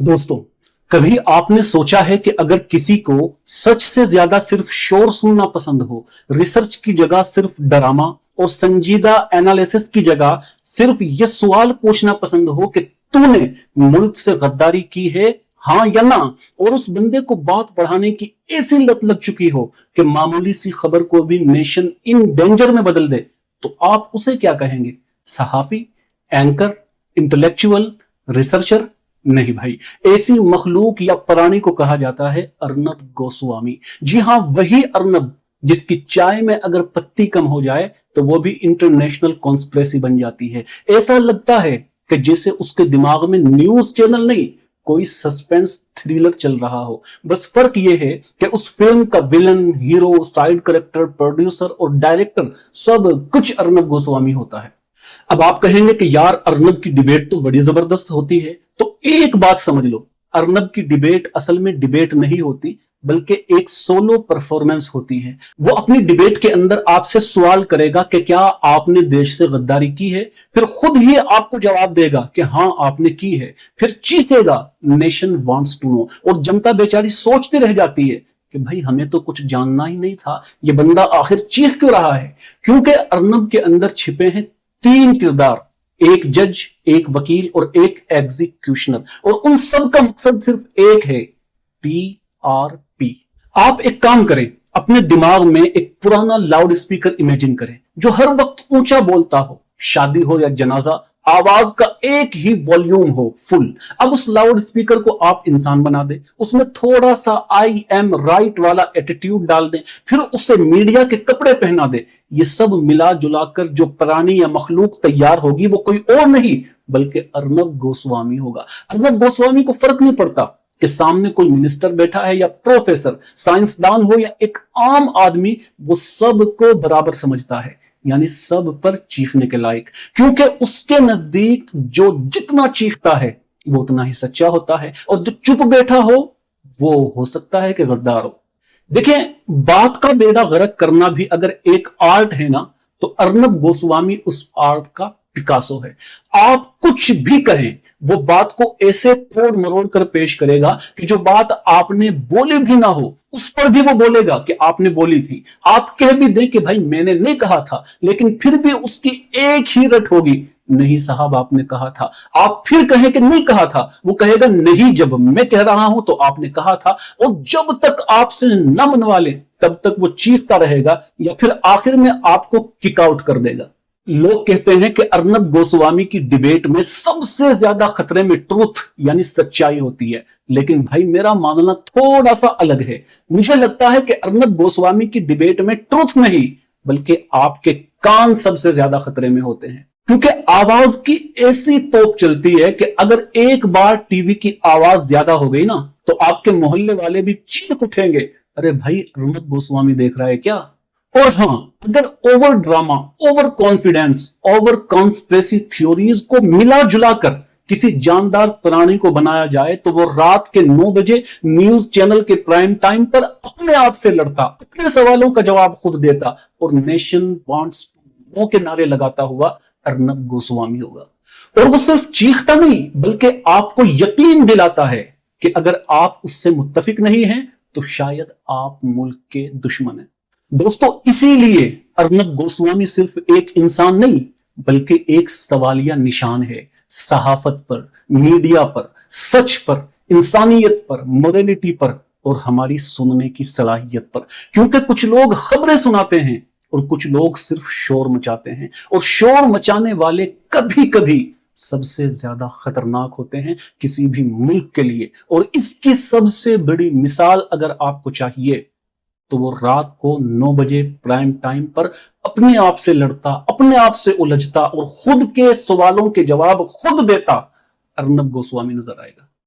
दोस्तों, कभी आपने सोचा है कि अगर किसी को सच से ज्यादा सिर्फ शोर सुनना पसंद हो, रिसर्च की जगह सिर्फ ड्रामा और संजीदा एनालिसिस की जगह सिर्फ ये सवाल पूछना पसंद हो कि तूने मुल्क से गद्दारी की है, हाँ या ना, और उस बंदे को बात बढ़ाने की ऐसी लत लग चुकी हो कि मामूली सी खबर को भी नेशन इन डेंजर में बदल दे, तो आप उसे क्या कहेंगे? सहाफी, एंकर, इंटेलेक्चुअल, रिसर्चर? नहीं भाई, ऐसी मखलूक या प्राणी को कहा जाता है अर्नब गोस्वामी। जी हां, वही अर्नब जिसकी चाय में अगर पत्ती कम हो जाए तो वो भी इंटरनेशनल कॉन्स्पिरेसी बन जाती है। ऐसा लगता है कि जैसे उसके दिमाग में न्यूज चैनल नहीं, कोई सस्पेंस थ्रिलर चल रहा हो। बस फर्क यह है कि उस फिल्म का villain, hero, side character, producer और डायरेक्टर सब कुछ अर्नब गोस्वामी होता है। अब आप कहेंगे कि यार, अर्नब की डिबेट तो बड़ी जबरदस्त होती है। तो एक बात समझ लो, अर्नब की डिबेट असल में डिबेट नहीं होती, बल्कि एक सोलो परफॉर्मेंस होती है। वो अपनी डिबेट के अंदर आपसे सवाल करेगा कि क्या आपने देश से गद्दारी की है, फिर खुद ही आपको जवाब देगा कि हाँ आपने की है, फिर चीखेगा नेशन वांट्स टू नो, और जनता बेचारी सोचती रह जाती है कि भाई हमें तो कुछ जानना ही नहीं था, ये बंदा आखिर चीख क्यों रहा है? क्योंकि अर्नब के अंदर छिपे हैं तीन किरदार, एक जज, एक वकील और एक एग्जीक्यूशनर, और उन सब का मकसद सिर्फ एक है, TRP। आप एक काम करें, अपने दिमाग में एक पुराना लाउड स्पीकर इमेजिन करें जो हर वक्त ऊंचा बोलता हो, शादी हो या जनाजा, आवाज का एक ही वॉल्यूम हो, फुल। अब उस लाउड स्पीकर को आप इंसान बना दे, उसमें थोड़ा सा आई एम राइट वाला एटीट्यूड डाल दें, फिर उससे मीडिया के कपड़े पहना दे। ये सब मिला जुलाकर जो प्राणी या मखलूक तैयार होगी वो कोई और नहीं बल्कि अर्नब गोस्वामी होगा। अर्नब गोस्वामी को फर्क नहीं पड़ता कि सामने कोई मिनिस्टर बैठा है या प्रोफेसर, साइंसदान हो या एक आम आदमी, वो सबको बराबर समझता है, यानी सब पर चीखने के लायक, क्योंकि उसके नजदीक जो जितना चीखता है वो उतना ही सच्चा होता है, और जो चुप बैठा वो हो सकता है कि गद्दार हो। देखिए, बात का बेड़ा गर्क करना भी अगर एक आर्ट है ना, तो अर्नब गोस्वामी उस आर्ट का पिकासो है। आप कुछ भी कहें, वो बात को ऐसे तोड़ मरोड़ कर पेश करेगा कि जो बात आपने बोली भी ना हो उस पर भी वो बोलेगा कि आपने बोली थी। आप कह भी दें कि भाई मैंने नहीं कहा था, लेकिन फिर भी उसकी एक ही रट होगी, नहीं साहब आपने कहा था। आप फिर कहें कि नहीं कहा था, वो कहेगा नहीं, जब मैं कह रहा हूं तो आपने कहा था। और जब तक आपसे न मनवा ले तब तक वो चीखता रहेगा, या फिर आखिर में आपको किक आउट कर देगा। लोग कहते हैं कि अर्नब गोस्वामी की डिबेट में सबसे ज्यादा खतरे में ट्रूथ यानी सच्चाई होती है, लेकिन भाई मेरा मानना थोड़ा सा अलग है। मुझे लगता है कि अर्नब गोस्वामी की डिबेट में ट्रूथ नहीं बल्कि आपके कान सबसे ज्यादा खतरे में होते हैं, क्योंकि आवाज की ऐसी तोप चलती है कि अगर एक बार टीवी की आवाज ज्यादा हो गई ना तो आपके मोहल्ले वाले भी चीख उठेंगे, अरे भाई अर्नब गोस्वामी देख रहा है क्या? और हां, अगर over drama, over confidence, over conspiracy theories को मिला जुलाकर किसी जानदार प्राणी को बनाया जाए तो वो रात के 9 बजे न्यूज चैनल के प्राइम टाइम पर अपने आप से लड़ता, अपने सवालों का जवाब खुद देता और नेशन वांट्स टू नो के नारे लगाता हुआ अर्नब गोस्वामी होगा। और वो सिर्फ चीखता नहीं बल्कि आपको यकीन दिलाता है कि अगर आप उससे मुत्तफिक नहीं हैं तो शायद आप मुल्क के दुश्मन हैं। दोस्तों, इसीलिए अर्नब गोस्वामी सिर्फ एक इंसान नहीं बल्कि एक सवालिया निशान है, सहाफत पर, मीडिया पर, सच पर, इंसानियत पर, मोरलिटी पर और हमारी सुनने की सलाहियत पर। क्योंकि कुछ लोग खबरें सुनाते हैं और कुछ लोग सिर्फ शोर मचाते हैं, और शोर मचाने वाले कभी कभी सबसे ज्यादा खतरनाक होते हैं किसी भी मुल्क के लिए। और इसकी सबसे बड़ी मिसाल अगर आपको चाहिए तो वो रात को 9 बजे प्राइम टाइम पर अपने आप से लड़ता, अपने आप से उलझता और खुद के सवालों के जवाब खुद देता अर्नब गोस्वामी नजर आएगा।